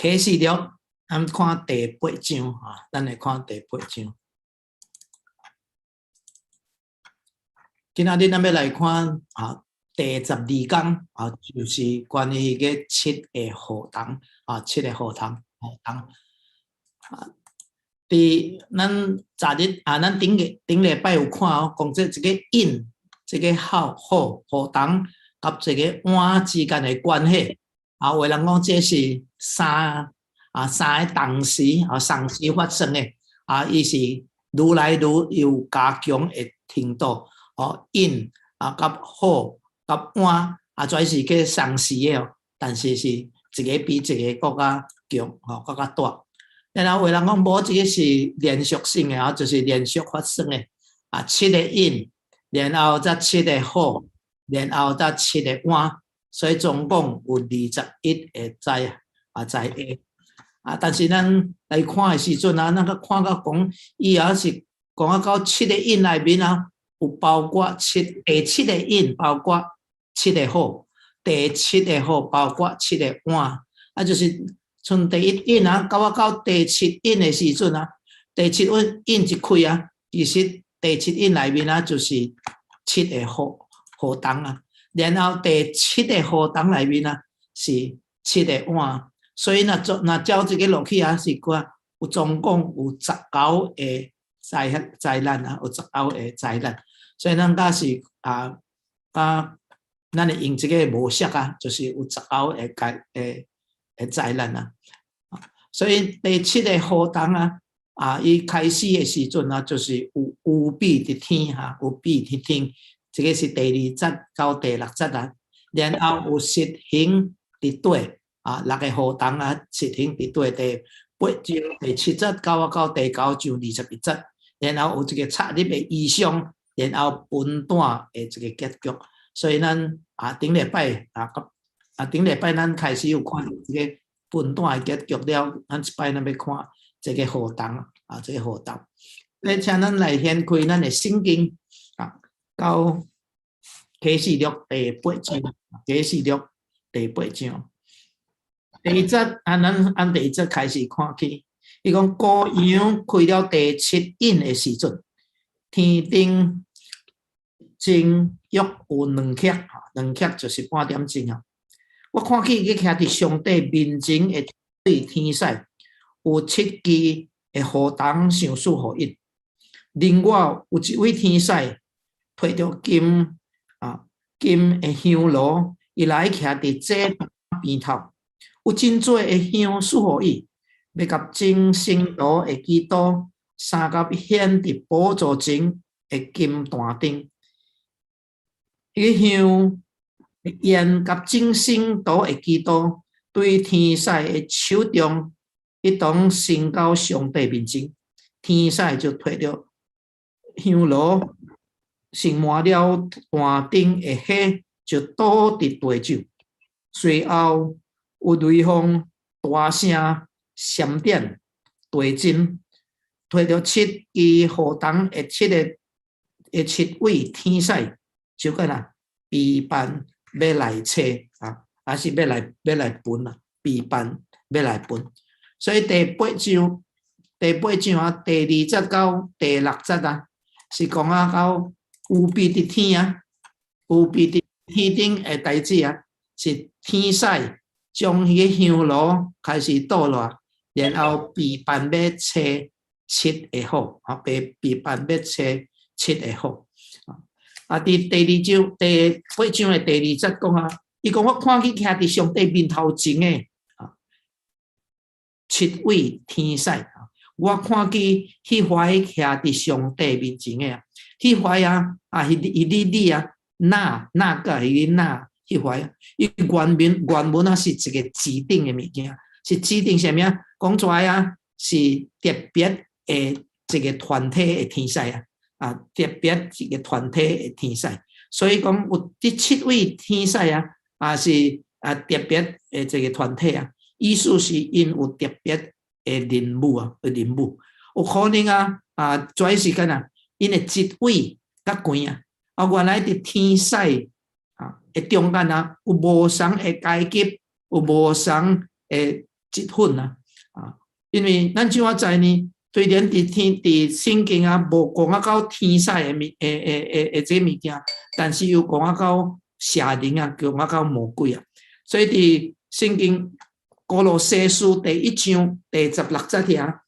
启示录，咱看第8章啊，咱来看第8章。今仔日咱要来看啊，第12讲啊，就是关于个7个学堂啊，7个学堂啊。咱昨日啊，咱顶礼拜有看哦，讲这个因，这个好学堂甲这个碗之间的关系啊，有人讲这是三个同时啊，同时发生的啊，伊是愈来愈有加强的程度哦，因啊甲好甲碗啊，全是个同时的哦，但是是一个比一个更加强哦，更加大。然后有人讲无这个是连续性的啊，就是连续发生的啊，7个因，然后再7个好，然后再7个碗，所以总共有21个在啊。但是咱来看的时阵啊，咱个看到讲，伊也是讲到7个因内面啊，有包括第7个因包括7个好，第7个好包括7个碗，啊就是。从第1因啊，到第7因的时阵啊，第7因一开啊，其实第7因内面啊，就是7个学堂啊，然后第7个学堂内面啊，是7个碗，所以那照这个落去啊，是讲有总共有19个灾难啊，有19个灾难，所以咱假是咱会用这个模式啊，就是有19个灾难啊。所以第7个学堂啊，伊开始的时阵啊，就是有比伫天哈，有比伫天，这个是第2节到第6节啊。然后有实行伫底啊，6个学堂啊，实行伫底第8章第7节到第9章21节，然后有一个插入的意象，然后分段的这个结局。所以咱顶礼拜咱开始有看这个。分段的结局了，咱一摆咱要看这个学堂啊，这个学堂。来，请咱来掀开咱的圣经啊，到启示录第8章，启示录第8章。第1节咱按第1节开始看起，伊讲羔羊开了第7印的时阵，天顶正约有2刻，2刻就是半点钟啊。我看起伊徛伫上帝面前的对天使，有7支的学堂上赐互因。另外有一位天使摕着金的香炉，伊来徛伫祭边头，有真多的香赐互伊，要甲真圣徒的基督三甲显伫宝座前的金坛顶，迄香。烟甲真圣徒的基督对天使的手中一同升到上帝面前，天使就摕着香炉，盛满了坛顶的火，就倒伫地上。随后有雷锋大声闪电地震，摕着7支学堂的7位天使，就个啦备办。要来找啊，还是要来分啊？备办要来分，所以第8章啊，第2节到第6节啊，是讲到有比伫天啊，有比伫天顶的代志啊，是天使将迄个香炉开始倒落，然后备办要找7个好啊，备办要找7个好。啊！伫第8章的第2节讲啊，伊讲我看去徛伫上帝面头前的7位天使啊，我看去迄怀徛伫上帝面前的迄怀啊，你啊，那个迄那迄怀啊，伊原文啊是一个指定的物件，是指定啥物啊？讲出来啊，是特别的一个团体的天使啊。特别一个团体的天使，所以讲有这7位天使啊，是特别的这个团体啊，意思是因有特别的任务啊，有可能这时间因的职位较悬原来的天使的中间有无同的阶级，有无同的积分啊，因为咱怎啊知呢？虽然伫圣经啊，无讲到天使这物件，但是又讲到邪灵啊，讲到魔鬼啊，所以伫圣经哥罗西书第1章第16节遐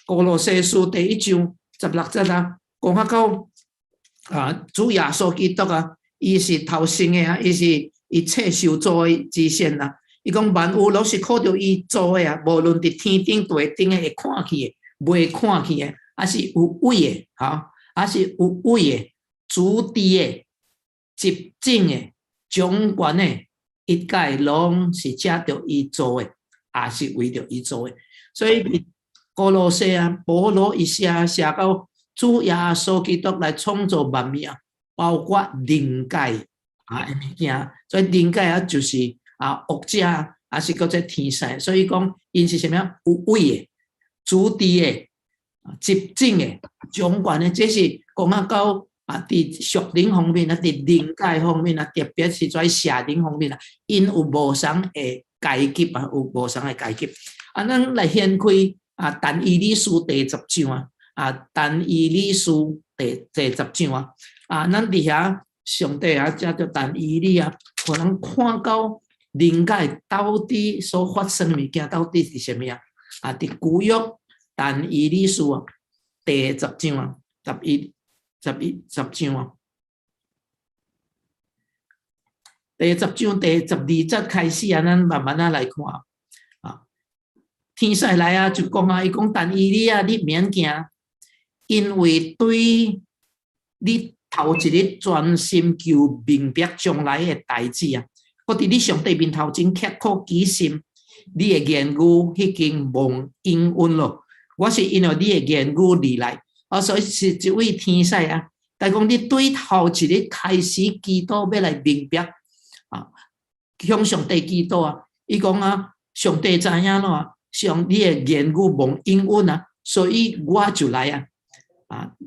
哥罗西书第1章16节讲到主耶稣基督啊，伊是头生的啊，伊是一切受造的之先啊。伊讲万物拢是靠着伊做的啊，无论伫天顶地顶的会看去的，袂看去的，还是有位的，还是有位的，主治的、执政的、掌权的，一概拢是借着伊做的，也是为着伊做的。所以哥罗西啊，保罗一写到主耶稣基督来创造万物啊，包括灵界的物件，所以灵界啊就是恶者，还是搁这天使，所以讲因是什么有位的、主治的、执政的、掌权的，这是讲到伫属灵方面啊，伫灵界方面啊，特别是在邪灵方面啊，因有无相的阶级啊，有无相的阶级。咱来掀开但以理书第10章但以理书第10章咱伫遐上帝遮着但以理互人看到灵界到底所发生的物件到底是什么伫旧约但以理书第10章11章第10章第12节开始咱慢慢来看天使来就讲伊讲但以理你免惊，因为对你头一日专心求明白将来的代志我伫你上帝面头前刻苦己心，你的言语已经蒙应允了。我是因为你的言语而来所以是一位天使但讲你对头一日开始祈祷要来明白向上帝祈祷伊讲上帝知影咯像你的言语蒙应允所以我就来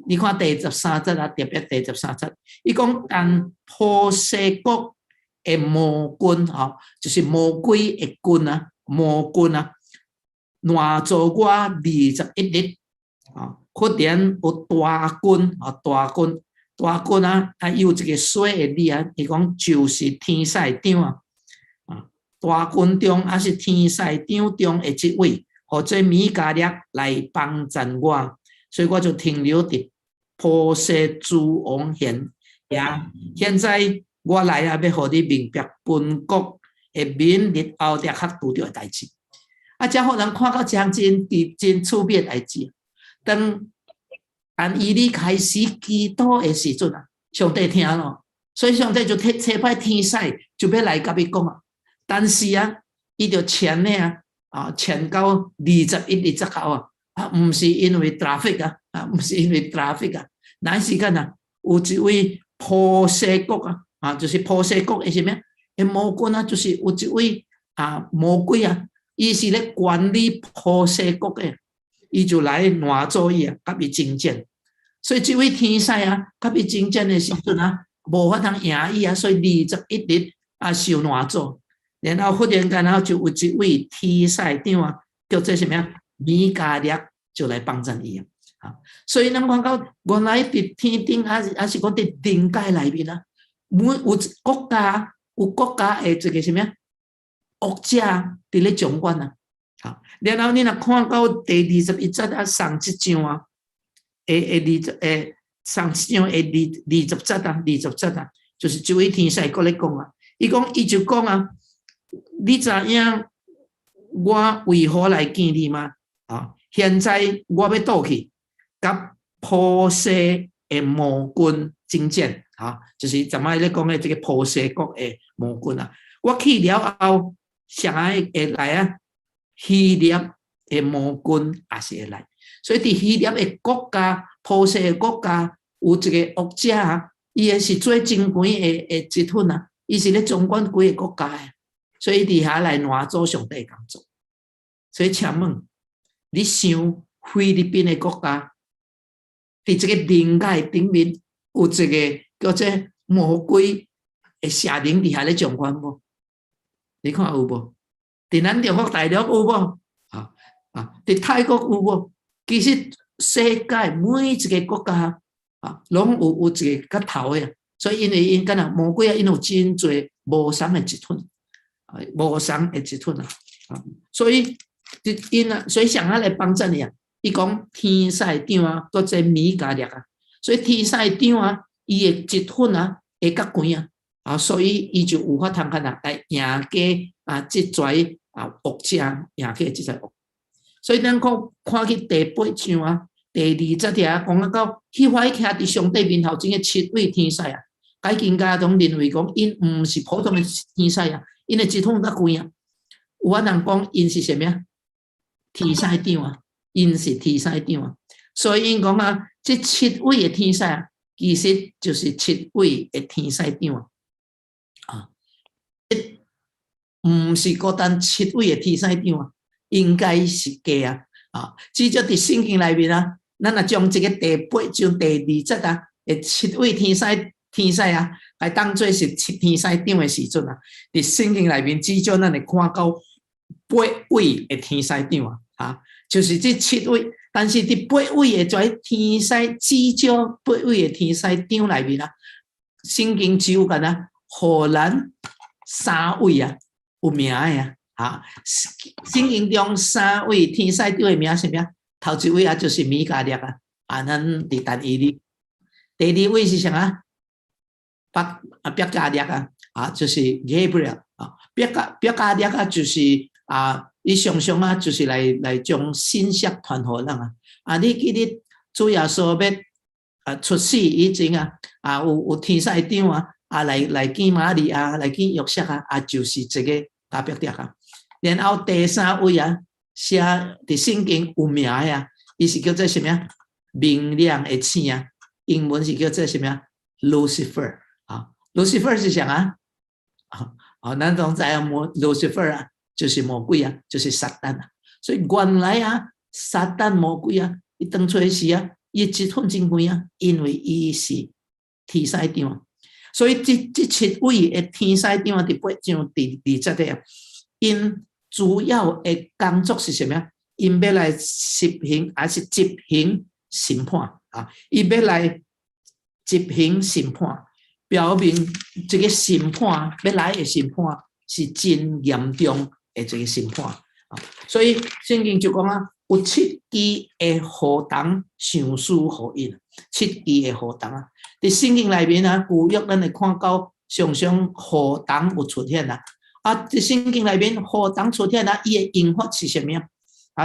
你看第13节特别第13节，伊讲但波西国的魔君就是魔鬼的君魔君乱做我21日忽然有大军大军有一个水的字伊讲就是天使长大军中还是天使长中的一位，或者米迦勒来帮衬我，所以我就停留伫波西诸王现在我来要互你明白本国的民日后日较拄着的代志才互人看到真趣味的代志当以理开始祈祷的时阵上帝听了，所以上帝就差派天使就要来甲伊讲但是伊就签咧签到21日之后毋是因为 traffic 毋是因为 traffic 哪时间有一位波西国就是波西国的什么的魔君就是有一位魔鬼伊是咧管理波西国的，伊就来乱做伊甲伊征战，所以这位天使甲伊征战的时阵无法通赢伊所以21日受乱做。然后忽然间就有一位天使长叫做什么米迦勒就来帮衬伊所以咱看到原来伫天顶还是讲伫灵界内面每有国家的这个什么恶者伫咧掌管然后你若看到第21节上一章上一章20节就是这位天使过来讲伊就讲你知影我为何来见你吗现在我要倒去甲波西的魔君征战就是咱们咧讲的这个波西国的魔君我去了后啥会来希腊的魔君也是会来，所以伫希腊的国家波西的国家有一个恶者伊也是最正规的一份伊是咧掌管几个国家的，所以伫遐来乱做上帝工作。所以请问你想菲律宾的国家伫这个灵界顶面有一个叫做魔鬼的邪灵伫遐咧掌管无？你看有无？伫咱中国大陆有无？伫泰国有无？其实世界每一个国家拢有一个较头的，所以因为因敢若魔鬼因有真侪无相的一寸，无相的一寸所以所以上下来帮助你伊讲天使长搁这米加粒所以天使长伊的一寸会较悬所以伊就有法通来赢过这侪恶者，赢过这侪恶。所以咱看去第8章第20条讲到迄块徛伫上帝面头前的7位天使解经家拢认为讲因毋是普通的天使因的一寸较悬有法人讲因是啥物天使长因是天使长所以因讲这7位的天使其实就是7位的天使长毋是孤单7位的天使长应该是假至少伫圣经内面咱若将这个第8章第20的7位天使来当作是天使长的时阵伫圣经内面至少咱会看到8位的天使长就是这7位，但是伫8位的天使至少8位的天使长内面圣经只有干互咱3位有名的圣经中3位天使长的名是啥？头一位就是米迦勒咱伫但以理。第2位是啥别迦勒就是 Gabriel 别迦勒就是伊常常就是来将信息传互咱你记得主耶稣要出世以前有天使长来见玛利亚来见约瑟就是这个加别勒然后第3位写伫圣经有名的伊是叫做什么明亮的星英文是叫做什么 Lucifer Lucifer 是啥咱拢知Lucifer 就是魔鬼就是撒旦所以原来撒旦魔鬼伊当初时伊一寸真悬因为伊是天使长所以这7位的天使长伫8章第20条因主要的工作是什么？因要来执行还是执行审判伊要来执行审判表明这个审判要来的审判是真严重的这个审判所以圣经就讲有7支的河童上书互因7支的河童伫圣经内面旧约咱会看到常常河童有出现伫圣经内面河童出现伊的用法是啥物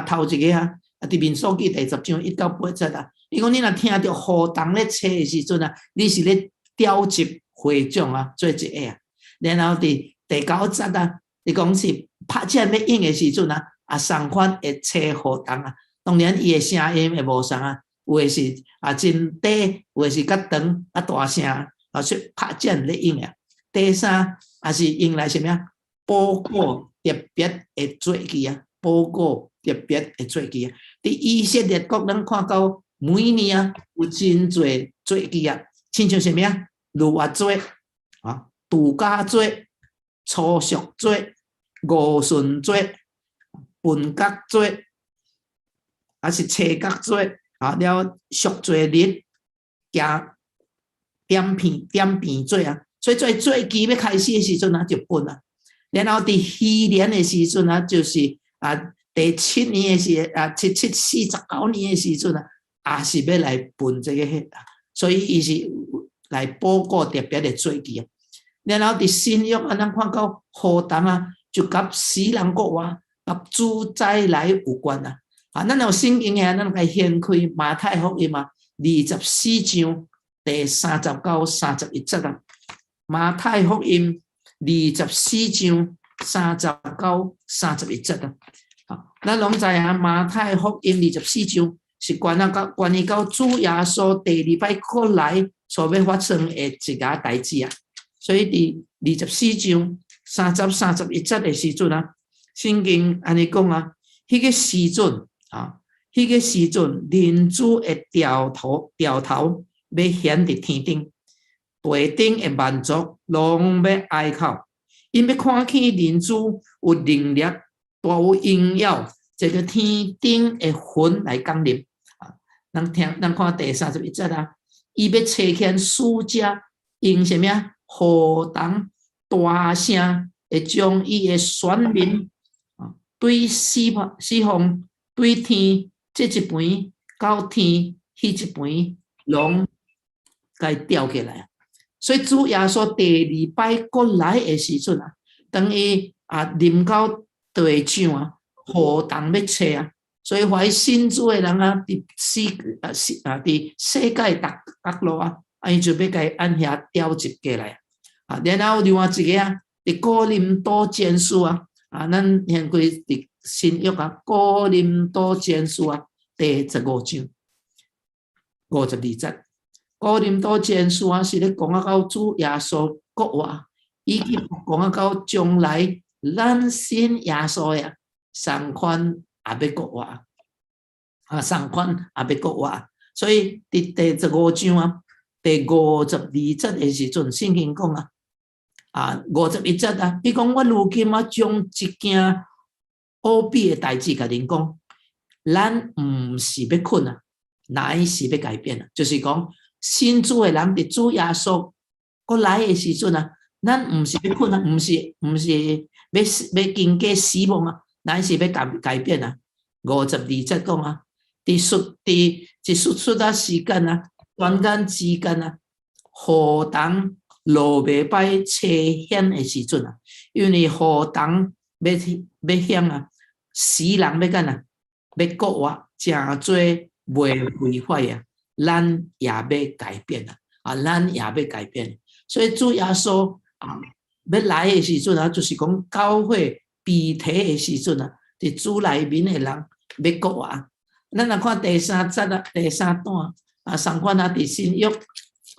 头一个伫民数记第10章1到8节伊讲你若听到河童咧吹的时阵你是咧召集会众做一个然后伫第9节伊讲是拍箭要用的时阵相反会吹河童当然伊的声音会无同有的是真低有的是较长大声所以拍箭咧用第3也是用来什么报告特别的做记报告特别的做记伫以色列国咱看到每年有真侪做记亲像什么逾越节度假节初熟节五旬节分割节还是车割节了赎罪日加点片节所以做记要开始的时阵就分然后伫虚年的时阵就是第7年的时749年的时阵也是要来分这个所以伊是来报告特别的做记然后伫新约咱看到河童就甲死人国甲主宰来有关咱有圣经咱来掀开马太福音24章第39、31节马太福音24章39、31节咱拢知马太福音24章是关于到主耶稣第2摆过来所要发生的一个代志所以伫24章30、31节的时阵圣经安尼讲迄个时阵迄个时阵人子会掉头要显伫天顶地顶的万族拢要哀哭因要看见人子有能力大有荣耀这个天顶的云来降临啊！咱看第31节啊，伊要差遣使者，用什么啊？何等大声会将伊的选民啊，对四方对天这一边到天迄一边，拢该调起来。所以主耶稣第2摆过来的时阵啊，当伊临到地上啊，何等要切啊！所以凡信主的人啊，伫世界各落啊，伊就要甲伊按遐调集过来啊。然后另外一个啊，伫哥林多前书啊，咱现过伫新约啊，哥林多前书啊，第15章52节。哥林多前书啊，是咧讲到主耶稣国话，以及讲到将来咱信耶稣呀，上款也要国话，上款也要国话。所以伫第15章啊，第52节的时阵，圣经讲51节啊，伊讲我如今啊，将一件奥秘的代志甲恁讲，咱毋是要困啊，乃是要改变啊，就是讲。信主的人，伫主耶稣过来的时阵啊，咱毋是要困啊，毋是要经过死亡啊，乃是要改变啊。52节讲啊，伫一出啊时间啊，短间之间啊，何当路未歹呈现的时阵啊，因为何当要向啊，死人要干啊，要国话诚多袂违法啊。咱也要改变啊！咱也要改变，所以主耶稣要来的时阵啊，就是讲教会被提的时阵啊，伫主内面的人要国啊。咱来看第3节啊，第3段上款伫新约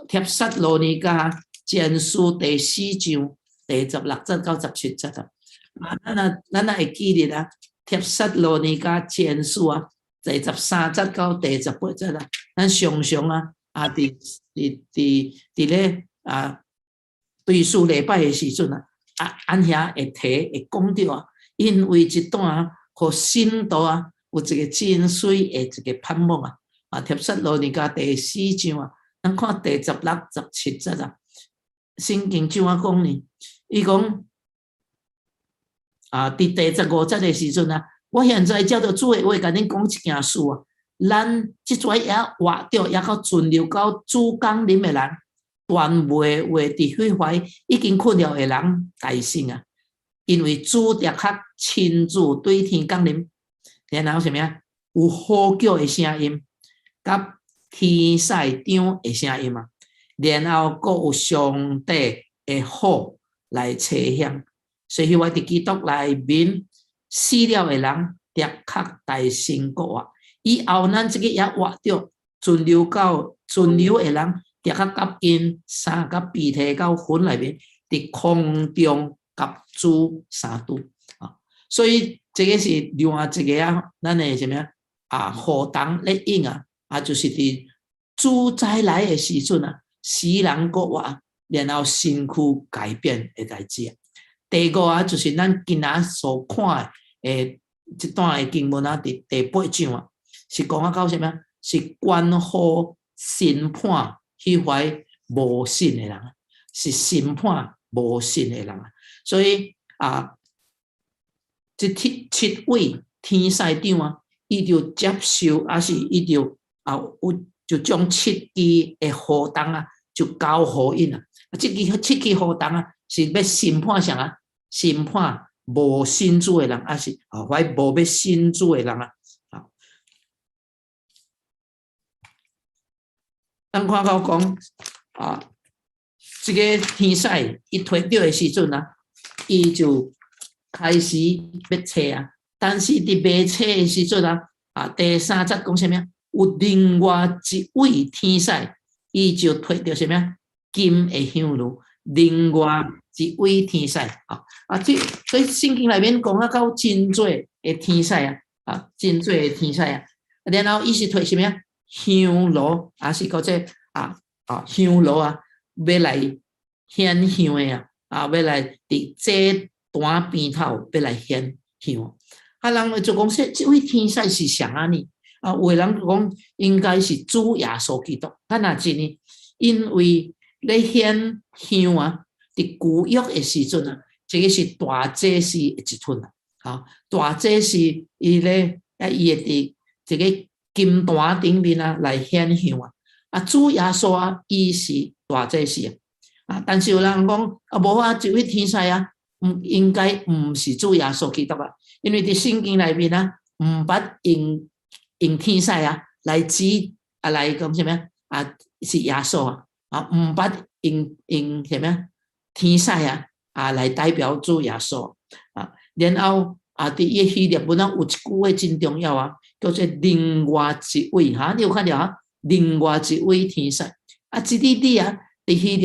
帖撒罗尼迦前书第4章第16节到17节咱会记得啊，帖撒罗尼迦前书啊。第13节到第18节啊，咱常常伫咧对数礼拜的时阵按遐会提会讲到啊，因为一段互信徒有一个真水的一个盼望帖撒罗尼迦第4章咱看第16、17节圣经怎啊讲呢？伊讲伫第15节的时阵我现在照着主的话，甲恁讲一件事咱即阵也活着，也到存留到主降临的人，全袂话伫虚怀已经困了的人大醒因为主立刻亲自对天降临，然后什么有呼叫的声音，甲天使长的声音然后佫有上帝的火来呈现，所以我伫基督内面。死了的人立刻大声国话，以后咱这个也活着存留的人，立刻甲因三甲被提到云内面，伫空中甲主相拄所以这个是另外一个咱的什么何当咧应就是伫主再来的时阵死人国话，然后身躯改变的代志第5就是咱今仔所看的这段的经文伫第8章是讲到什么？是关乎审判迄块无信的人，是审判无信的人。所以这7位天使长伊就接受，是伊就将7支的火筒就交互因7支火筒是要审判啥审判无信主的人，是怀无要信主的人咱看到讲这个天使伊摕到的时阵伊就开始要找但是伫未找的时阵第3节讲什么？有另外一位天使，伊就摕到什么？金的香炉。另外一位天使所以圣经内面讲到真多的天使真多的天使然后伊是摕什么？香炉是讲这香炉要来献香的要来伫祭坛边头要来献香啊，人就讲说，这位天使是谁啊？呢？啊，有的人讲应该是主耶稣基督。啊，那真呢？因为咧献香啊，伫旧约的时阵啊，这个是大祭司的一份啊。好，大祭司伊咧伊会伫这个金坛顶面啊来献香啊。啊，主耶稣啊，伊是大祭司啊。但是有人讲啊，无啊，这位天使啊，应该唔是主耶稣基督啊。因为伫圣经内面啊，唔捌用天使啊来指啊来讲什么啊是耶稣啊唔捌用什么天使啊来代表主耶稣啊，然后啊伫伊希腊文啊有一句话真重要啊，叫做另外一位哈，你有看到哈？另外一位天使啊，这啲啊伫希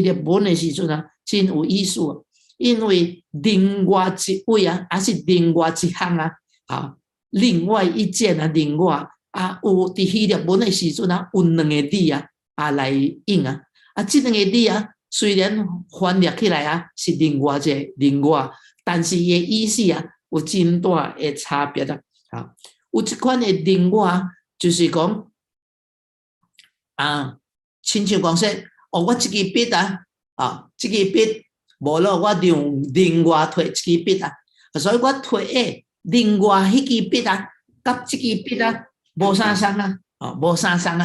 腊文的时阵啊，真有意思啊。因为另外一位啊，还是另外一项啊，啊，另外一件啊，另外啊，有伫希腊文的时阵啊，有两个字啊来用啊，这两个字啊，虽然翻译起来啊是另外一个另外，但是伊的意思啊有真大的差别啊。有一款的另外就是讲啊，亲像讲说，我这支笔啊，这支笔。无咯，我用另外摕一支笔啊，所以我摕另外迄支笔啊，甲这支笔啊无相同啊，无相同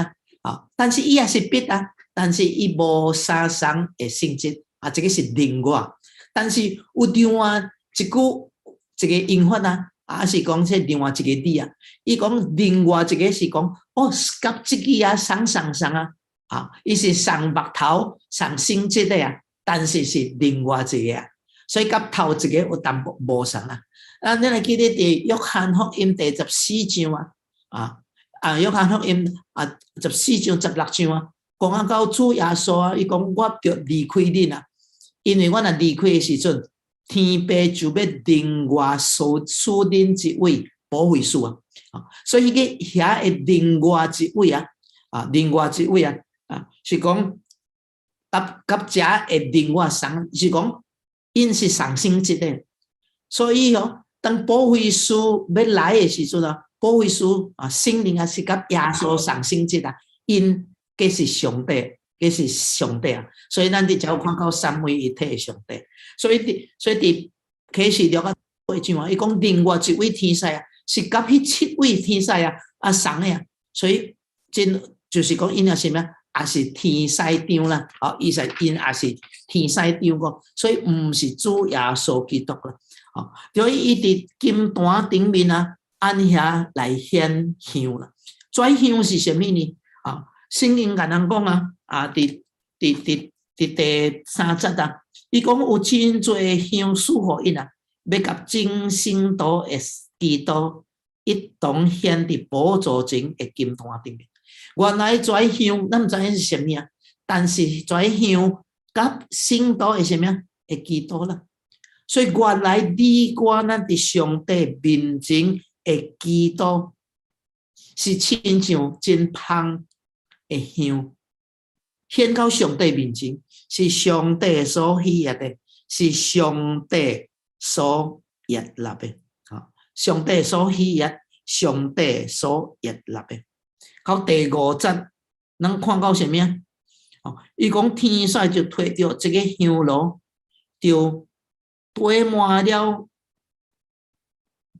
啊，但是伊也是笔啊，但是伊无相同的性质啊，这个是另外。但是有另外一个用法啊，还是讲说另外一个字啊，伊讲另外一个是讲甲这支啊相啊，伊是相目头、相性质的啊。但是是另外一个啊，所以甲头一个有淡薄无相啊。你来记得伫约翰福音第14章约翰福音14章16章啊，讲到主耶稣啊，伊讲我要离开恁啊，因为我若离开的时阵，天父就要另外所赐恁一位保惠师啊。所以迄个遐的另外一位啊，另外一位啊，是讲。甲遮会另外相是讲，因是相性质的，所以当保惠师要来的时阵啊，保惠师圣灵是甲耶稣相性质啊，因皆是上帝，皆是上帝啊，所以咱伫遮有看到三位一体的上帝，所以伫启示录8章啊，伊讲另外一位天使啊，是甲迄7位天使相的啊，所以真就是讲因也是咩？也是天使长啦，伊是因也是天使长个，所以唔是主耶稣基督啦，所以伊伫金坛顶面按遐来献香啦。跩香是啥物呢？圣经甲人讲伫第3节伊讲有真侪香属乎因要甲真圣道的基督一同献伫宝座前的金坛顶面。原来跩香，咱毋知影是啥物啊？但是跩香甲圣道的啥物啊？会基督啦。所以原来你我咱伫上帝面前的基督，是亲像真香的香，献到上帝面前，是上帝所喜悦的，是上帝所悦纳的。上帝所喜悦，上帝所悦纳的。到第5节，咱看到什么啊？伊讲天使就摕着这个香炉，就堆满了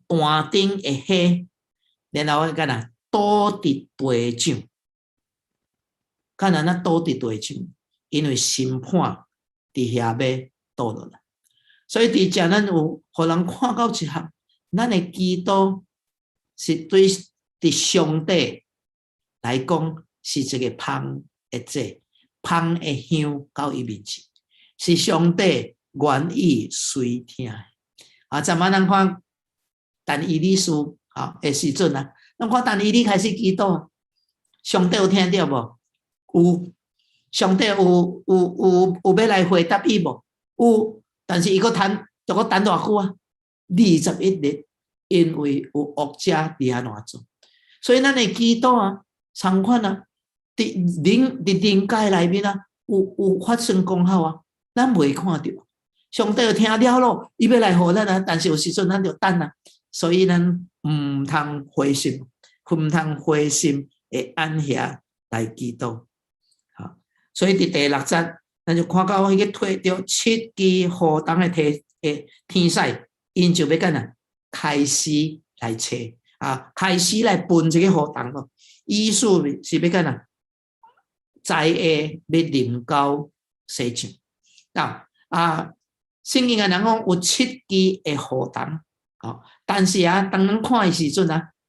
坛顶的火，然后干哪倒伫地上，干哪倒伫地上，因为审判伫遐要倒落来，所以伫遮咱有互人看到一项，咱的基督是对伫上帝。来讲是一个香的祭，香的香到伊面前，是上帝愿意垂听的。昨晚咱看但以理书的时阵咱看但以理开始祈祷，上帝有听到无？有，上帝有要来回答伊无？有，但是伊佫等偌久啊？21日，因为有恶者伫遐乱做，所以咱的祈祷相款伫灵界内面有发生功效咱袂看到。上帝有听了咯，伊要来互咱但是有时阵咱就等所以咱唔通灰心，唔通灰心会按遐来祈祷。好，所以伫第6节，咱就看到迄个推着7支何等的天使，因就要干啊，开始来找啊，开始来分这个何等咯。意思是要干啊，灾厄要临到世上。圣经的人讲有7支的何等，但是当咱看的时阵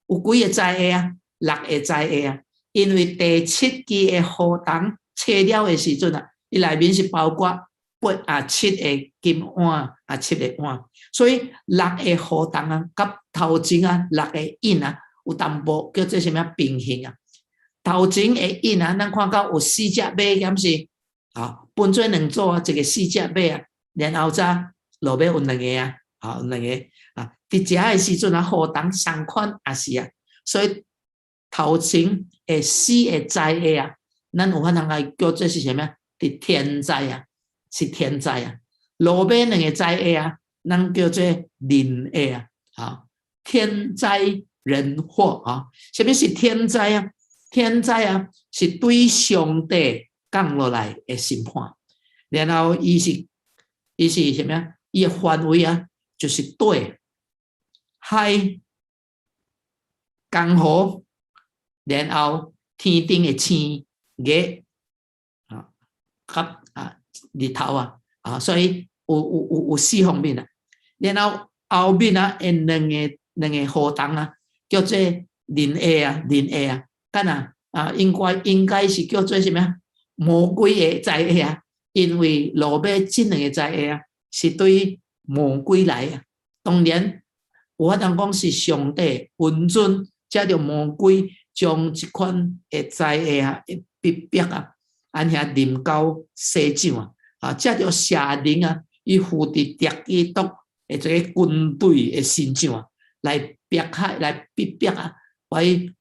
有几个灾厄6个灾厄因为第7支的何等测了的时阵伊内面是包括7个金碗7个碗，所以6个何等甲头前6个印有淡薄叫做什么平衡头前的印咱看到有4只马，减是分做2组一个4只马然后再落尾有2个有2个伫食的时阵何等相款也是所以头前的4个灾厄咱有可能来叫做是什么？是天灾是天灾落尾2个灾厄咱叫做人厄天灾人祸什么是天灾天灾是对上帝降落来的审判，然后伊是什么？伊的范围就是对海江河，然后天顶的星月日头所以有4方面然后后面两个何等叫做人厄人厄干应该是叫做什么？魔鬼的灾厄因为落尾这2个灾厄是对魔鬼来当然有法通讲是上帝允准才着魔鬼将这款的灾厄逼迫按遐临到世上才着邪灵伊附伫敌基督的这个军队的身上来逼害来逼迫来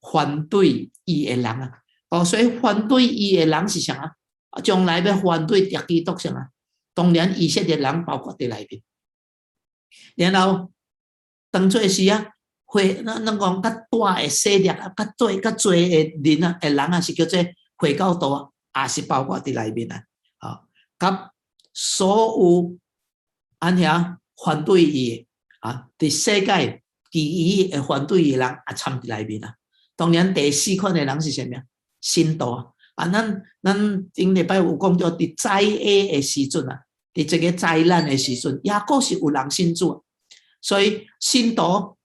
反对伊的人所以反对伊的人是啥将来要反对敌基督啥当然以色列人包括伫内面然后当作是咱讲较大的势力较多的人是叫做回教徒也是包括伫内面甲所有按遐反对伊伫世界其余的反对伊的人也掺伫内面当然第4款的人是啥物信徒咱顶礼拜有讲到伫灾厄的时阵伫这个灾难的时阵也阁是有人信主所以信徒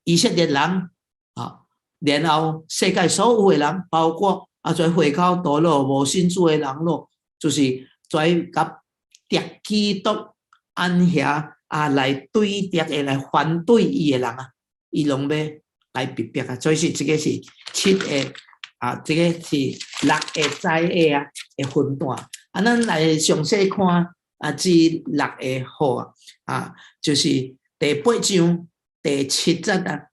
以色列人然后世界所有的人包括做回教徒咯无信主的人咯就是做甲敌基督按遐来对敌的来反对伊的人伊拢要来逼迫所以是这个是7个这个是6个灾厄的分段咱来详细看这6个好就是第8章第7节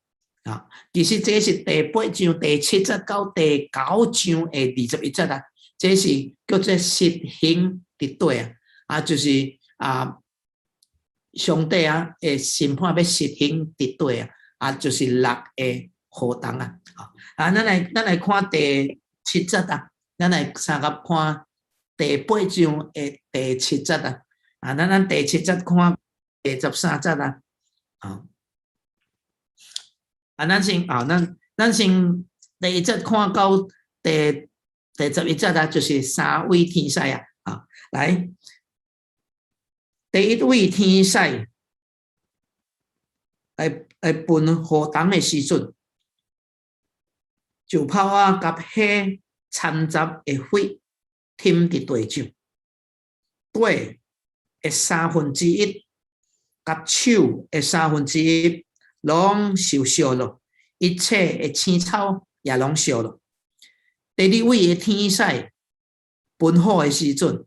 其实这是第8章第7节到第9章的21节这是叫做实行伫对就是上帝的审判要实行伫对就是6个何等咱来看第7节咱来三甲看第8章的第7节咱第7节看第13节咱先第1节看到第11节就是3位天使来第1位天使来分何等的时阵，就炮甲火掺杂的火添伫地上，地的1/3甲树的1/3拢受烧了，一切的青草也拢烧了。第2位的天使分火的时阵，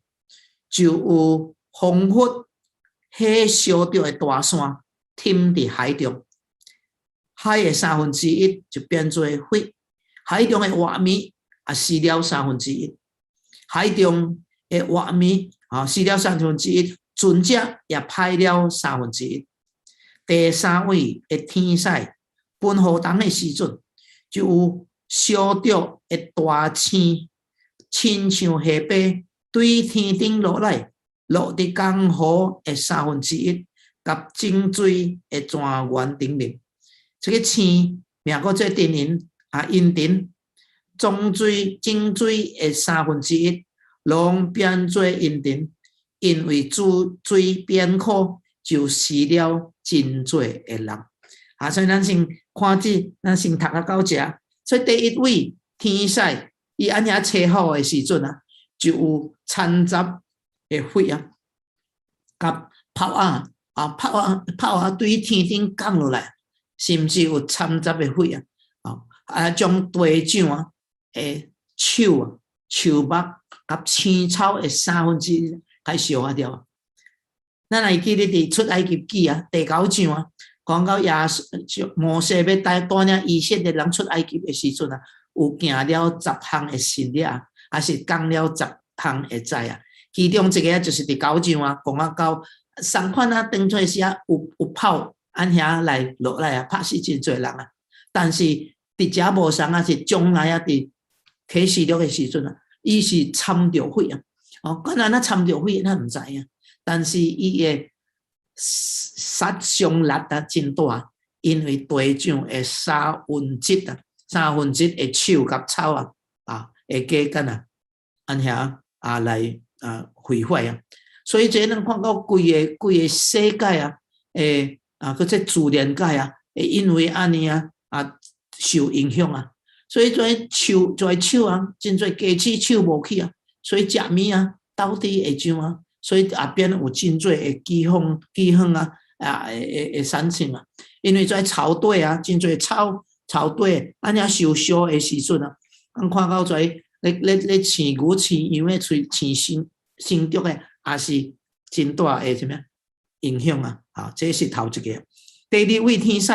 就有风火火烧着的大山添伫海中，海的1/3就变做火，海中的活物也死了1/3，海中的活物死了1/3，船只也歹了1/3。第三位的天使分予人的时阵，就有小着的大星，亲像下巴对天顶落来，落伫江河的1/3，甲井水的泉源顶面。这个星名叫做丁银阴丁，井水的1/3，拢变做阴丁，因为水变苦，就死了真多的人。所以咱先看咱先读到这。所以第一位天使，伊安遐吹号的时阵就有掺杂的火甲炮对天顶降落来，甚至有掺杂的火将地掌的树木甲青草的1/3给烧掉。咱会记得伫出埃及记第9章讲到摩西要带领以色列人出埃及的时阵有行了10项的神律还是讲了10项的灾其中一个就是第9章讲到三款当初时有炮安遐来落来拍死真多人但是伫遮无相是将来伫启示录的时阵伊是掺着火管安掺着火咱毋知影，但是伊的杀伤力真大，因为地上的1/3的树甲草会加干安遐来毁坏所以这咱看到规个世界搁这自然界会因为安尼受影响所以这树真侪家鼠树无去所以食物到底会上所以后边有真侪的饥荒会产生因为在草地真侪草地安遐受烧的时阵咱看到在咧饲牛饲羊的饲生竹的也是真大的什么影响这是头一个。第二位天使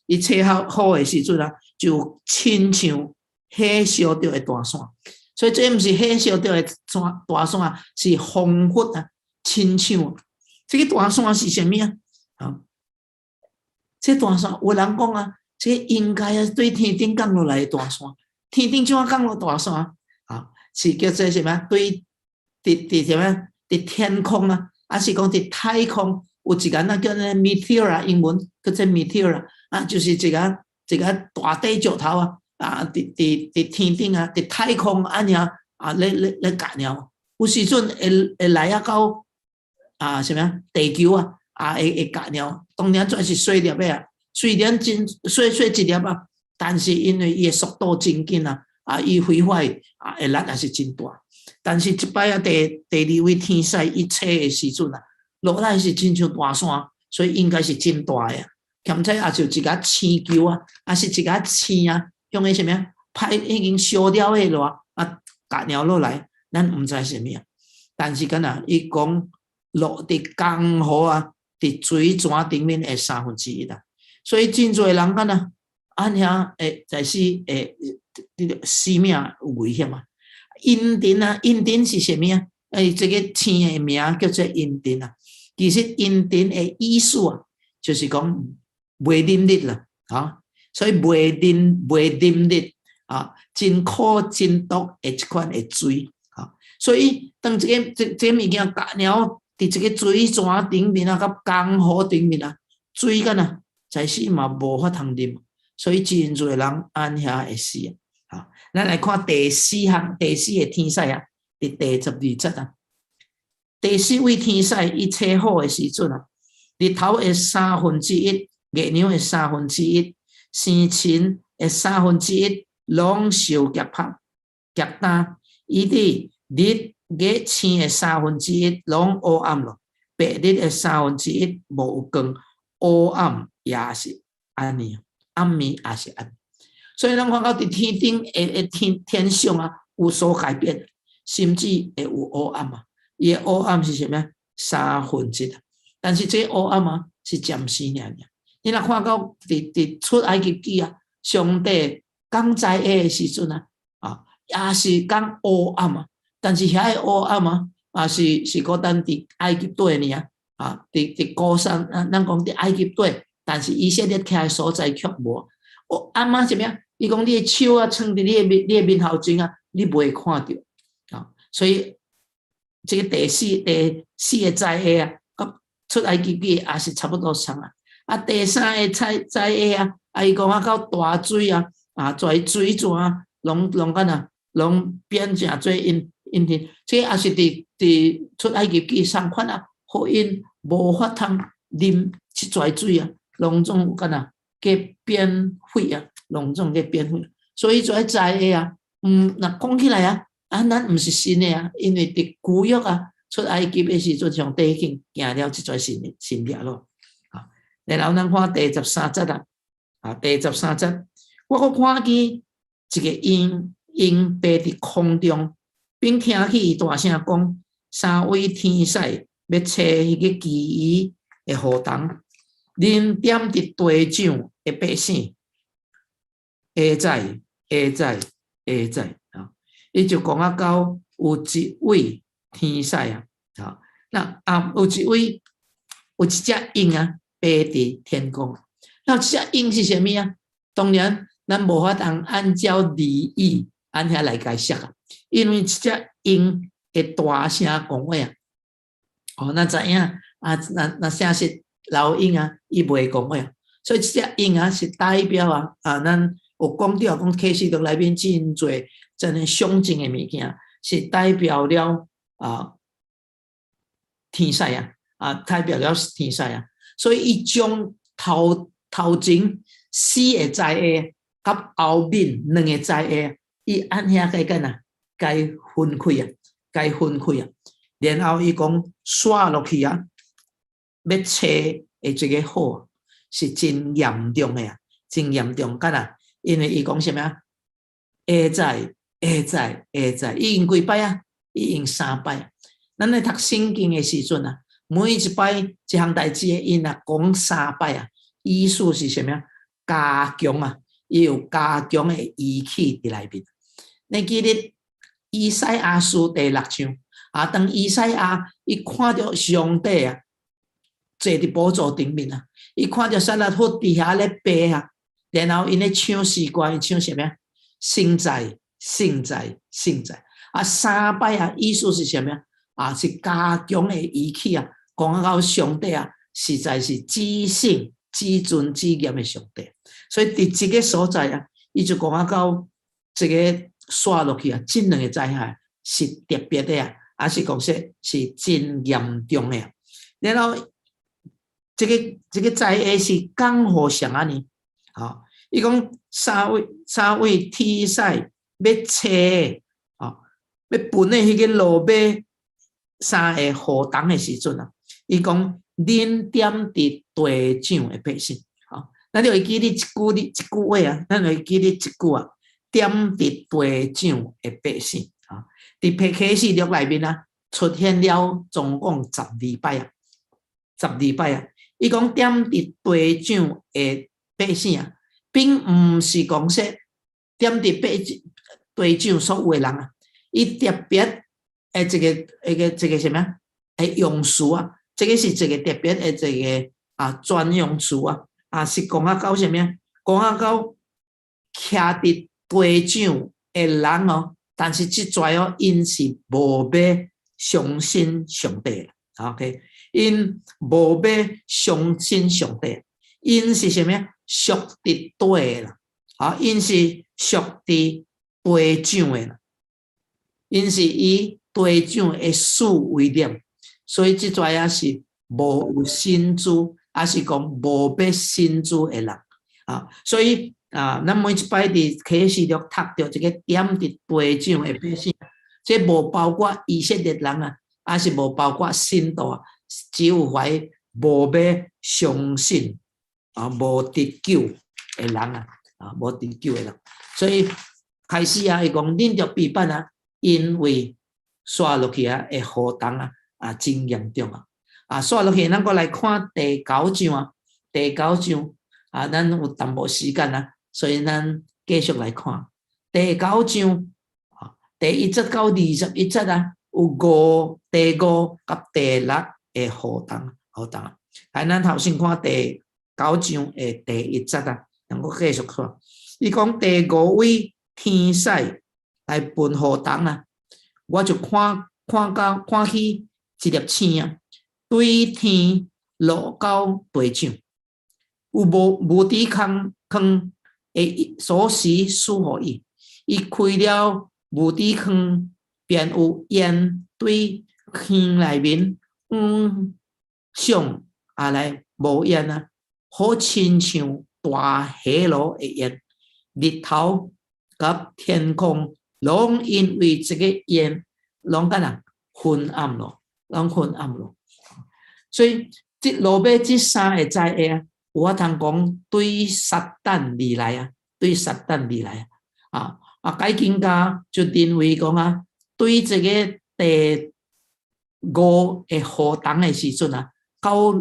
伊吹好的时阵就亲像火烧着的大山，所以这不是火烧着的大山，是风火亲像。这个大山是什么这大山有人讲这应该对天顶降落来的大山，天顶怎样降落大山是叫做什么？对，什么？伫天空还是讲伫太空有一个叫做 meteor 英文叫做 meteor 就是一个大地石头伫天顶伫太空安遐咧夹了，有时阵会来到什么地球会夹了，当然全是碎粒的虽然真碎一粒但是因为伊的速度真紧伊毁坏的力也是真大。但是这摆第二位天使伊吹的时阵落来是真像大山，所以应该是真大的兼且也就一个星球还是一个星用的什么派已经烧掉的落夹了落来，咱毋知什么但是敢若伊讲落伫江河伫水泉顶面的1/3所以真侪人敢若安遐在死生命有危险阴丁是什么这个星的名叫做阴丁其实阴丁的意思就是讲袂啉力啦所以袂啉力真苦真毒的一款的水所以当这物件夹了伫这个水泉顶面甲江河顶面水敢若在死嘛无法通啉，所以真侪人安遐会死咱来看第四个天使伫第12节第4位天使伊吹好的时阵日头的1/3，月亮的1/3，星辰的1/3，拢受夹担，以致日月星的1/3拢黑暗了，白日的1/3无光，黑暗也是安尼，暗暝也是安尼。所以咱看到伫天顶的天象有所改变，甚至会有黑暗伊的黑暗是什么？1/3，但是这黑暗是暂时尔。你若看到伫出埃及记上帝讲灾厄的时阵也是讲黑暗但是遐个黑暗是搁咱伫埃及底尔伫高山，咱讲伫埃及底但是以色列徛的所在却无。哦，阿妈怎么样？伊讲你的手啊，撑伫你的面头前啊，你不会看到啊。所以这个第四个灾厄啊，甲出埃及记也是差不多长啊。啊，第三个灾厄啊，伊讲啊到大水啊，水泉啊，拢干呐，拢变成做因天。这也是伫出埃及记相款啊，互因无法通啉即泉水啊，拢总干呐。给变废啊，拢总给变废，所以做灾厄啊，那讲起来啊，咱唔是新的啊，因为伫古约啊，出埃及的时阵，上帝已经行了即座新约咯。啊，然后咱看第13节啊，第13节，我阁看见一个鹰飞伫空中，并听起大声讲：3位天使要找迄个奇异的河童。恁点伫地上的百姓，下载啊！伊就讲啊，到有一位天使啊，有一只鹰啊，飞伫天空。那这只鹰是啥物啊？当然，咱无法通按照礼仪按遐来解释啊，因为这只鹰会大声讲话啊。哦，咱知影啊，那啥是？老鹰啊，伊袂讲话，所以这只鹰啊是代表咱有讲到讲启示录内面真侪真诶象征诶物件，是代表了天使代表了天使啊，所以伊将头前4个灾厄甲后面2个灾厄，伊按遐个干啊，该分开啊，然后伊讲刷落去啊。要找的这个好是真严重的啊，真严重干啊！因为伊讲什么啊？下载，伊用几摆啊？伊用3摆啊。咱咧读圣经的时阵啊，每一摆一项代志的因啊讲3摆啊，意思是什么啊？加强啊，伊有加强的语气伫内面。你记得以赛亚书第6章啊，当以赛亚伊看到上帝啊。坐伫宝座顶面啊！伊看到撒拉佛伫遐咧爬啊，然后因咧唱诗歌，伊唱什么？圣在啊！3摆啊，意思是什么啊？是加强的语气啊，讲到上帝啊，实在是至圣、至尊、至严的上帝。所以伫这个所在啊，伊就讲到这个刷落去啊，这2个灾害是特别的啊，还是讲说是真严重的啊。然后这个灾厄是刚好上安尼，啊，伊讲三位天使要找啊，要分的迄个路马3个河童的时阵啊，伊讲恁点伫地上的百姓，啊，咱就会记你一句话啊，咱就会记你一句啊，点伫地上的百姓啊，伫启示录内面啊，出现了总共12摆啊，12摆啊。伊讲点伫地上的百姓啊，并毋是讲说点伫地上所有的人啊，伊特别诶这个什么诶用词啊，这个是一个特别诶这个专用词啊，是讲到什么？讲到徛伫地上的人哦，但是即阵哦，因是无要相信上帝啦 ，OK。因无要相信上帝，因是什么？属伫地啦，因是属伫地上的啦，因是以地上的事为念，所以即阵也是无有信主，也是讲无要信主的人所以咱每一摆伫启示录读到这个点伫地上的百姓，这无包括以色列人啊，也是无包括信徒啊。只有怀无要相信无得救的人无得救的人，所以开始伊讲恁着避办因为刷落去会河童真严重刷落去，咱过来看第9章第9章咱有淡薄时间所以咱继续来看第9章第1节到21节有第5甲第6。河童，咱头先看第9章的第1节啊，让我继续看。伊讲第5位天使来分予当啊，我就看去一粒星啊，对天落到地上，有无伫坑的锁匙赐予伊，伊开了无底坑，便有烟对坑内面上下来冒烟啊，好亲像大火炉的烟，日头甲天空拢因为这个烟，拢干呐昏暗咯，拢昏暗咯。所以这落尾这3个灾厄啊，有法通讲对撒旦而来啊，对撒旦而来啊。解经家就认为讲啊，对这个第5个河东的时阵啊，到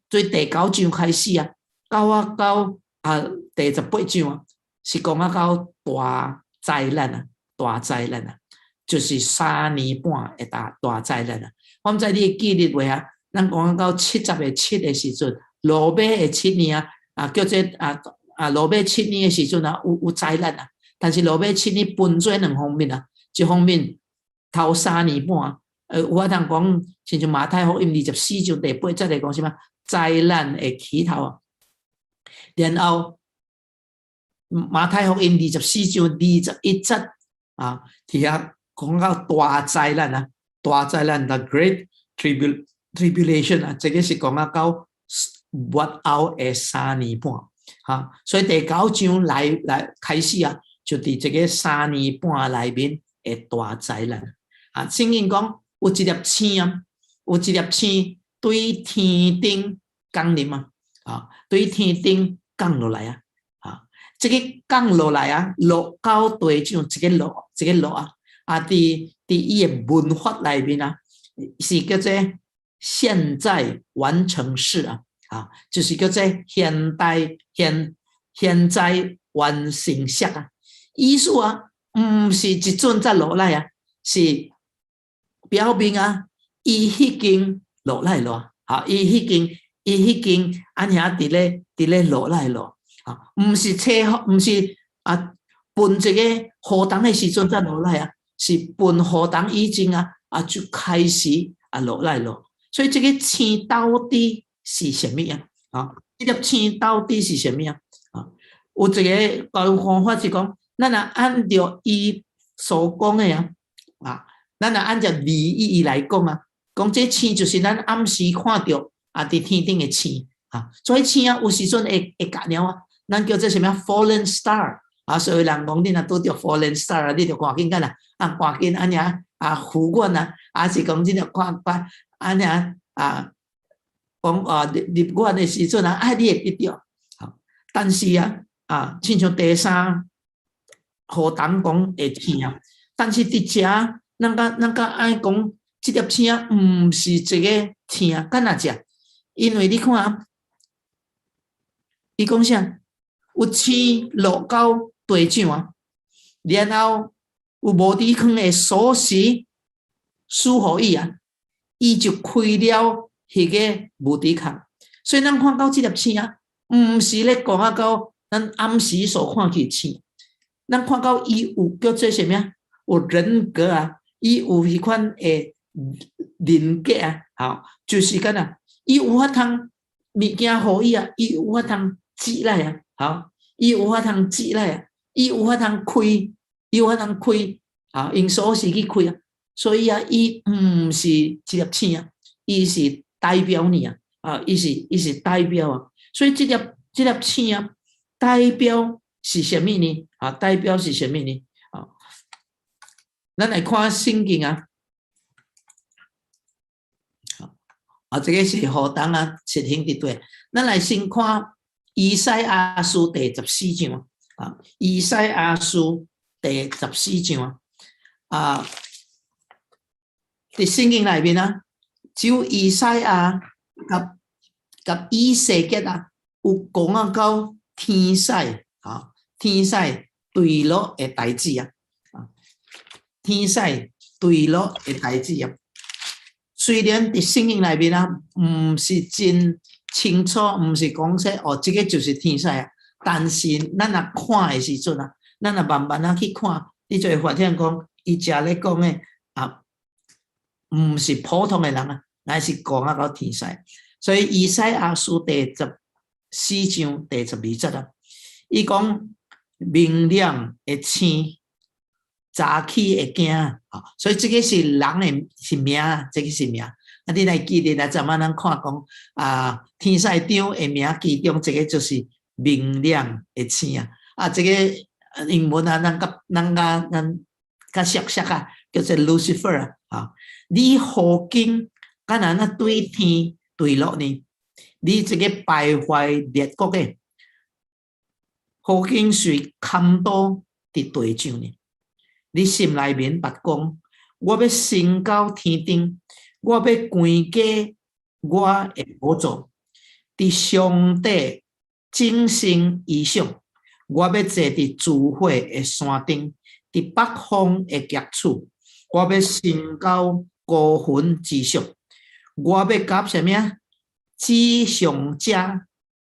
最第9章开始啊，到第18章啊，是讲到大灾难啊，大灾难啊，就是3年半的大灾难啊。我唔知你记得未啊？咱讲到70个7的时阵，落尾的7年啊，叫做落尾7年的时阵啊，有灾难啊。但是落尾7年分做2方面啊，一方面头3年半，有法通讲，亲像马太福音24章第8节来讲什么灾难的起头啊。然后马太福音24章21节啊，底下讲到大灾难啊，大灾难 The Great Tribulation 啊，这个是讲到末後的3年半啊，所以第9章來開始啊，就伫這個3年半內面的大災難啊。聖經講有一粒星啊，有一粒星對天頂降臨啊，對天頂降落來啊，這個降落來啊，落到地上一個落啊，伫伊的文法內面啊，是叫做現在完成式啊。就是叫做现在完成式啊，意思啊，唔是一阵才落来啊，是表明啊，伊已经落来了啊，伊已经安遐伫咧落来了啊，唔是唔是分这个雨冬的时阵才落来啊，是分雨冬以前就开始落来了，所以这个星到底是什么呀？这粒星到底是什么呀？有一个方法是讲，咱若按照伊所讲的咱若按照字义来讲讲这星就是咱暗时看到伫天顶的星所以星有时阵会夹了咱叫做什么 fallen star 所以人讲你若拄着 fallen star 你就赶紧干啦，赶紧安尼扶管是讲你着看安尼讲入关的时阵你会得到，但是亲像第3雨冬讲会星但是伫遮咱甲爱讲这粒星唔是一个星，干哪只？因为你看伊讲啥？有星落到地上然后有无底坑的锁匙赐予伊伊就开了迄个无底坑，所以咱看到这粒星唔是咧讲到咱暗时所看起星，咱看到伊有叫做什么有人格伊有迄款的人格就是干伊有法通物件互伊伊有法通挤来伊有法通挤来伊有法通开，伊有法通开用锁匙去开所以伊唔是一粒星伊是代表你伊是代表所以这粒星代表是什么呢？代表是什么呢？咱来看圣经这个是雨冬实行伫对。咱来先看以赛亞書第14章以賽亞書第14章伫聖經內面只有以賽亞甲以西結有講到天使天使對落的代志天使對落的代志雖然伫聖經內面唔是真清楚，毋是讲说哦，这个就是天使啊。但是咱若看的时阵啊，咱若慢慢去看，你就会发现讲，伊遮咧讲的啊，毋是普通的人啊，乃是讲啊到天使。所以以赛亚书第14章第12节啊，伊讲明亮的星，早起会惊啊，所以这个是人的是名，这个是名。啊，你来记得来，昨晚咱看讲啊，天使长的名其中一个就是明亮的星啊。啊，这个英文啊，咱较熟悉啊，叫做 Lucifer 啊。你好景敢若那对天对落呢？你这个败坏列国的好景随看到伫地上呢？你心内面捌讲，我要升到天顶，我要关家我的宝座，伫上帝精神以上，我要坐伫智慧的山顶，伫北方的极处，我要升到高云之上，我要甲什么啊？至上者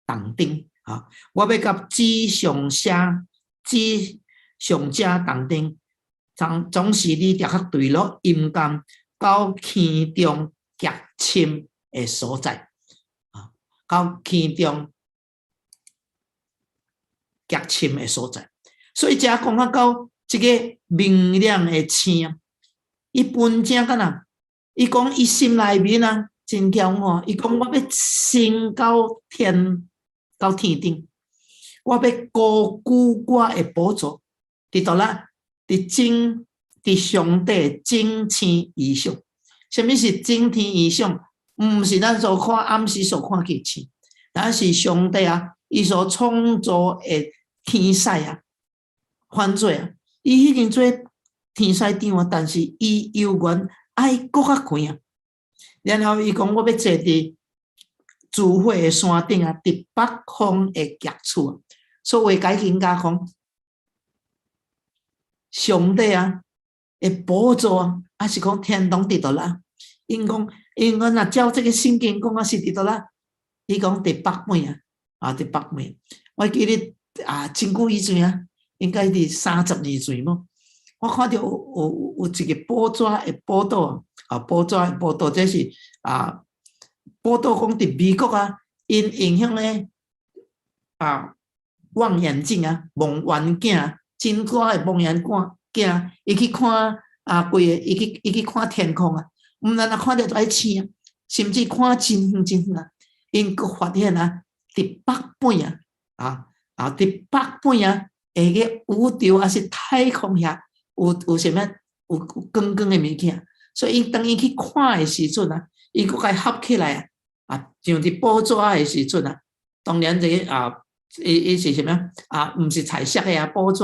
同顶啊！我要甲至上者同顶。总是你伫较对落阴间到天中极深的所在啊，到天中极深的所在。所以，遮讲啊到这个明亮的星啊，伊本正干呐？伊讲伊心内面啊，真骄傲。伊讲我要升到天顶，我要高举我的宝座，伫倒啦。伫上帝整天以上，什么是整天以上？毋是咱所看暗时所看嘅星，但是上帝啊，伊所创造的天使啊，犯罪啊，伊已经做天使长啊，但是伊犹原爱搁较悬啊。然后伊讲我要坐伫智慧的山顶啊，伫北方的极处啊，所以解经家讲。上帝啊，的宝座啊，还是讲天堂伫倒啦？因讲若照这个圣经讲啊，是伫倒啦？伊讲伫北面啊，伫北面。我记得啊，真久以前啊，应该伫30年前么？我看到有一个报纸的报道啊，报纸的报道，这是啊，报道讲伫美国啊，因影响咧望远镜啊，望远镜啊。真多的望远镜，伊去看规个，伊去看天空啊，毋但看到大星啊，甚至看真远真远啊，因阁发现啊，伫北边啊，伫北边啊，下个宇宙还是太空遐有什么有光光的物件，所以当伊去看的时阵啊，伊阁甲合起来啊，像伫报纸的时阵啊，当然这个伊是什么毋是彩色的报纸，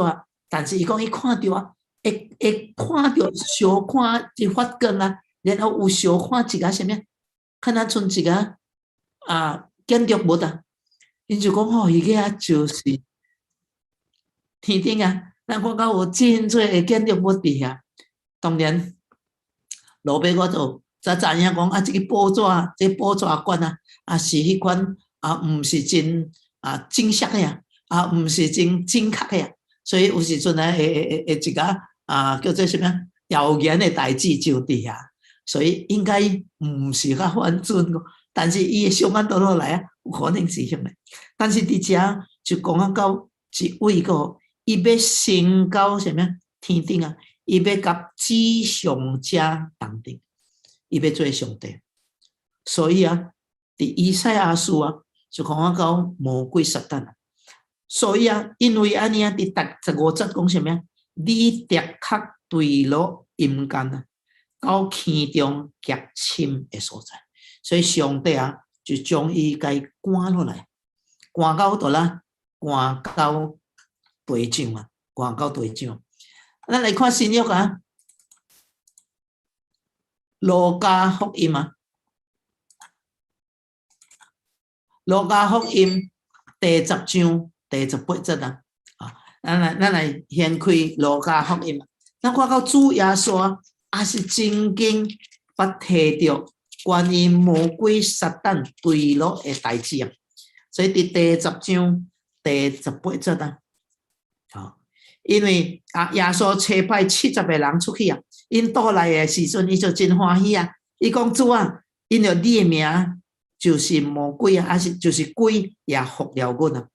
但是伊讲伊看到啊，会看到小看一发光啊，然后有小看一个什么，看若像一个建筑物啊，因就讲吼，伊个就是天顶啊，咱看到有真多的建筑物伫遐，当然落尾我就才知影讲这个报纸馆啊，是迄款毋是真正确的毋是真正确的，所以有时阵会一个叫做什么谣言的代志就伫遐，所以应该毋是较反准，但是伊的相关倒落来有可能是迄个，但是伫遮就讲到一位个，伊要升到什么天顶啊，伊要甲至上者同顶，伊要做上帝，所以伫以赛亚书就讲到魔鬼撒旦啊，所以因为安尼伫第15节讲什么？你的确坠落阴间到天中极深的所在，所以上帝就将伊该赶落来，赶到倒啦，赶到地上赶到地上。咱来看新约路加福音路加福音第10章第18节咱来掀开路加福音，咱看到主耶稣也是真经捌摕到关于魔鬼撒旦对落的代志啊。所以伫第10章第18节啊，因为耶稣差派70个人出去啊，因倒来的时阵，伊就真欢喜啊。伊讲主啊，因为你的名就是魔鬼啊，还是就是鬼也服了阮啊。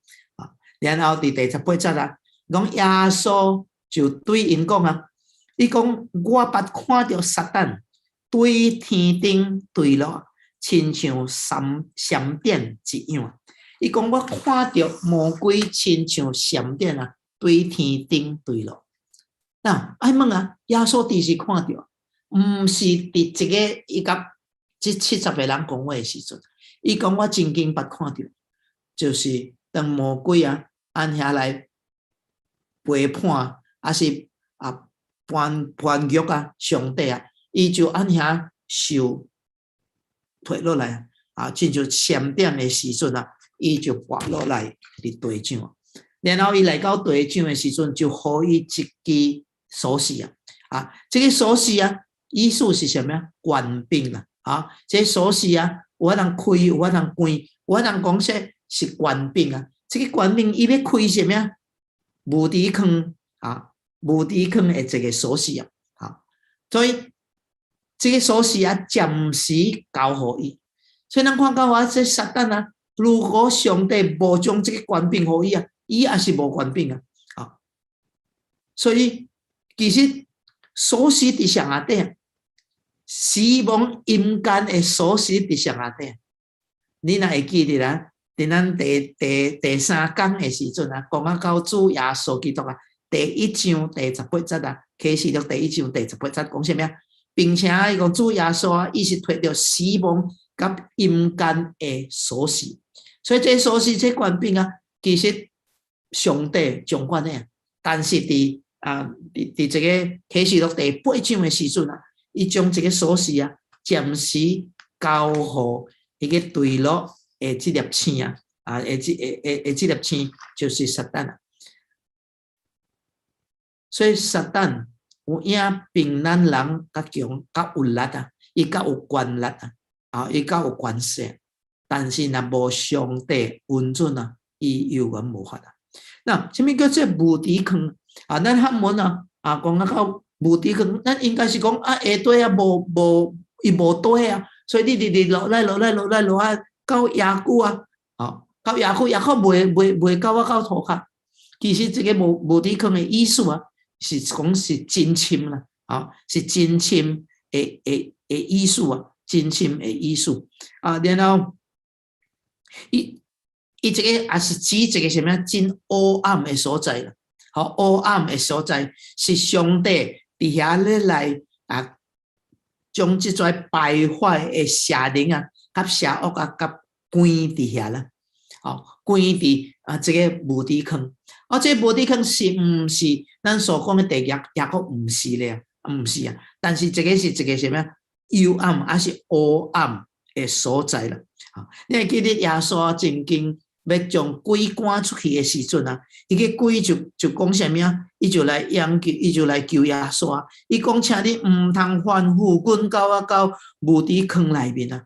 然后伫第18节啊，讲耶稣就对因讲啊，伊讲我捌看到撒旦对天顶对落，亲像闪电一样。伊讲我看到魔鬼亲像闪电啊，对天顶对落。那爱问啊，耶稣伫时看到，毋是伫一个伊甲这70个人讲话的时阵，伊讲我真经捌看到，就是当魔鬼啊按遐来陪伴，还是叛逆啊上帝啊，伊就按遐受退落来啊，亲像闪电的时阵啊。伊就滑落来伫地上，然后伊来到地上的时阵，就互伊一支锁匙啊！这个锁匙啊，意思是什么呀？权柄啊！这个锁匙啊，有法通开，有法通关，有法通讲说是权柄啊！这个权柄伊要开什么呀？无底坑啊！无底坑的这个锁匙啊！所以这个锁匙啊，暂时交互伊。所以咱看到这撒旦啊。如果上帝无将这个权柄给伊啊，伊也是无权柄啊！所以其实锁匙伫上下底，死亡阴间的锁匙伫上下底。你若会记得啦？伫咱第3讲的时阵啊，讲啊到主耶稣基督啊，第1章第18节啊，启示录第1章第18节讲什么？并且伊讲主耶稣啊，伊是摕着死亡甲阴间的锁匙。所以这锁匙这权柄啊，其实上帝掌管的，但是伫这个启示录第8章的时阵啊，伊将这个锁匙啊，暂时交互迄个对落的这粒星啊，这粒星就是撒旦啊。所以撒旦有影并咱人较强较有力啊，伊较有权力啊，伊较有权势。但是若无上帝恩准啊，伊有缘无法啊。那什么叫做无底坑啊？咱汉文啊，讲到无底坑，咱应该是讲下底啊，伊无底啊，所以你直直落来到崖谷啊，到崖谷袂到到涂骹。其实这个无底坑的意思啊，是讲是真深啦，是真深的意思啊，真深的意思啊，然后。伊这个也是指一个什么真黑暗的所在啦，黑暗的所在是上帝伫遐咧来将即种败坏的邪灵啊、甲邪恶啊、甲关伫遐啦，关伫这个无底坑。这个无底坑是毋是咱所讲的地狱？也个毋是咧，毋是啊。但是这个是一个什么幽暗还是黑暗的所在啦？你会记得耶稣曾经要将鬼赶出去的时阵啊，伊个鬼就讲什么啊？伊就来求耶稣啊！伊讲，请你毋通吩咐阮到无底坑内面啊！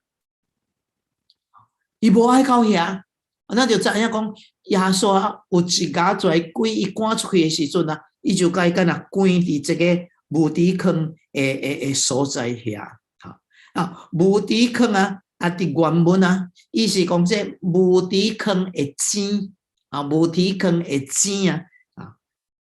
伊无爱到遐，咱就知影讲耶稣有一家跩鬼，伊赶出去的时阵啊，伊就该干呐关伫这个无底坑的所在遐。无底坑啊！伫原文啊，伊是讲这无底坑的井无底坑的井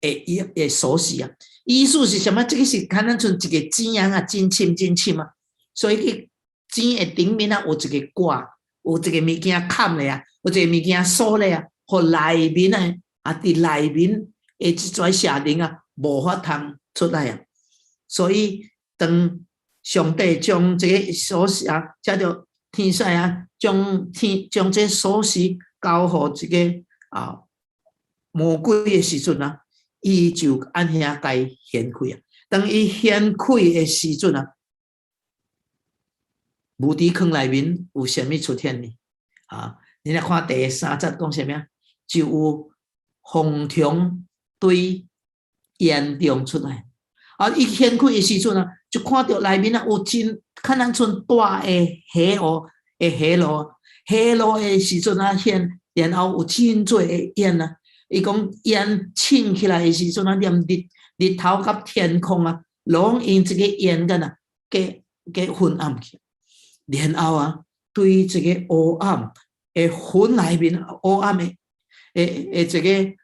的锁匙啊，意思是什么？这个是看咱像一个井啊，真深啊，所以个井的顶面啊有一个挂，有一个物件盖咧啊，有一个物件锁咧啊，互内面伫内面的即种邪灵啊，无法通出来啊，所以当上帝将这个锁匙啊，才着。天使啊，将这锁匙交互一个魔鬼的时阵啊，伊就按遐该显开啊。当伊显开的时阵啊，无底坑内面有啥物出现呢？你来看第3节讲啥物？就有风虫对烟中出来。伊显开的时阵啊，就看到内面啊有真可能像大的河湖的河路的时阵啊现，然后有真多的烟啊。伊讲烟沁起来的时阵啊，连日头甲天空啊，拢因这个烟干啊，给昏暗去。然后啊，对这个黑暗的云内面，黑暗的这个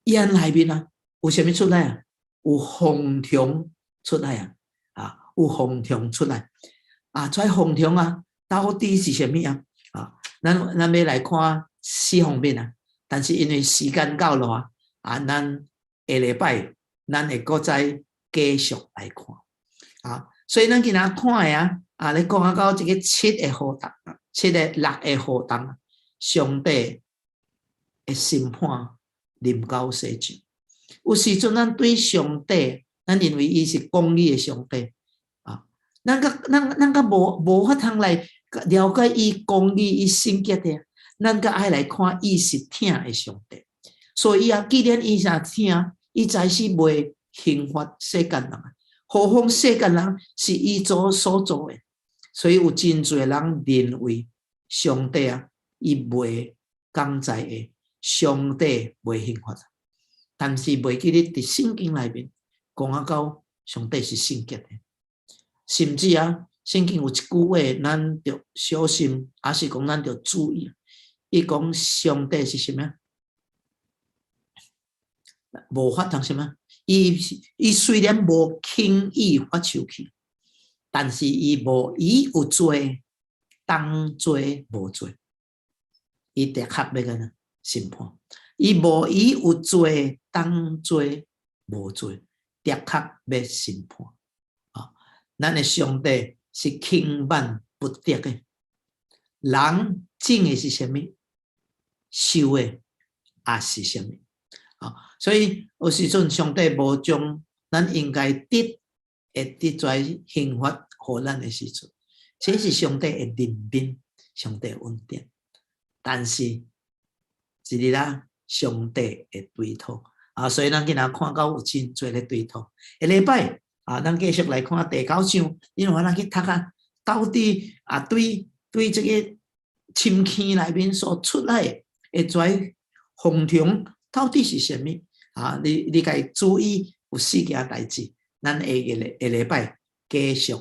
烟内面啊，有啥物出来啊？有风虫出来啊，有风虫出来啊，这风虫啊，到底是啥物啊？啊，咱要来看4方面啊，但是因为时间到了啊，咱下礼拜咱会搁再继续来看啊，所以咱今仔看的啊，你讲到这个7个雨动，7个6个雨动，上帝的审判临到世上。有时阵咱对上帝，咱认为伊是公义的上帝啊，咱个无法通来了解伊公义、伊圣洁的，咱个爱来看伊是疼的上帝。所以啊，既然伊是疼，伊才是袂刑罚世间人。何况世间人是伊所做的，所以有真侪人认为上帝啊，伊袂讲在的，上帝袂刑罚。但是袂记得伫圣经内面讲到上帝是圣洁的，甚至啊，圣经有一句话，咱着小心，还是讲咱着注意。伊讲上帝是什么？无法通什么？伊虽然无轻易发手去，但是伊无伊有罪，当罪无罪，伊的确要个审判。伊无伊有罪，当罪无罪，的确要审判。啊，咱的上帝是轻慢不得的。人种的是什么？收的也是什么？啊，所以有时阵上帝无将咱应该得在刑罚予咱的时阵，这是上帝的怜悯，上帝的恩典。但是一日啊，上帝会对讨啊，所以咱今仔看到有真侪咧对讨。下礼拜啊，咱继续来看第9章，因为咱去读啊，到底啊对这个深坑内面所出来的跩风虫到底是什么啊？你该注意有4件代志，咱下礼拜继续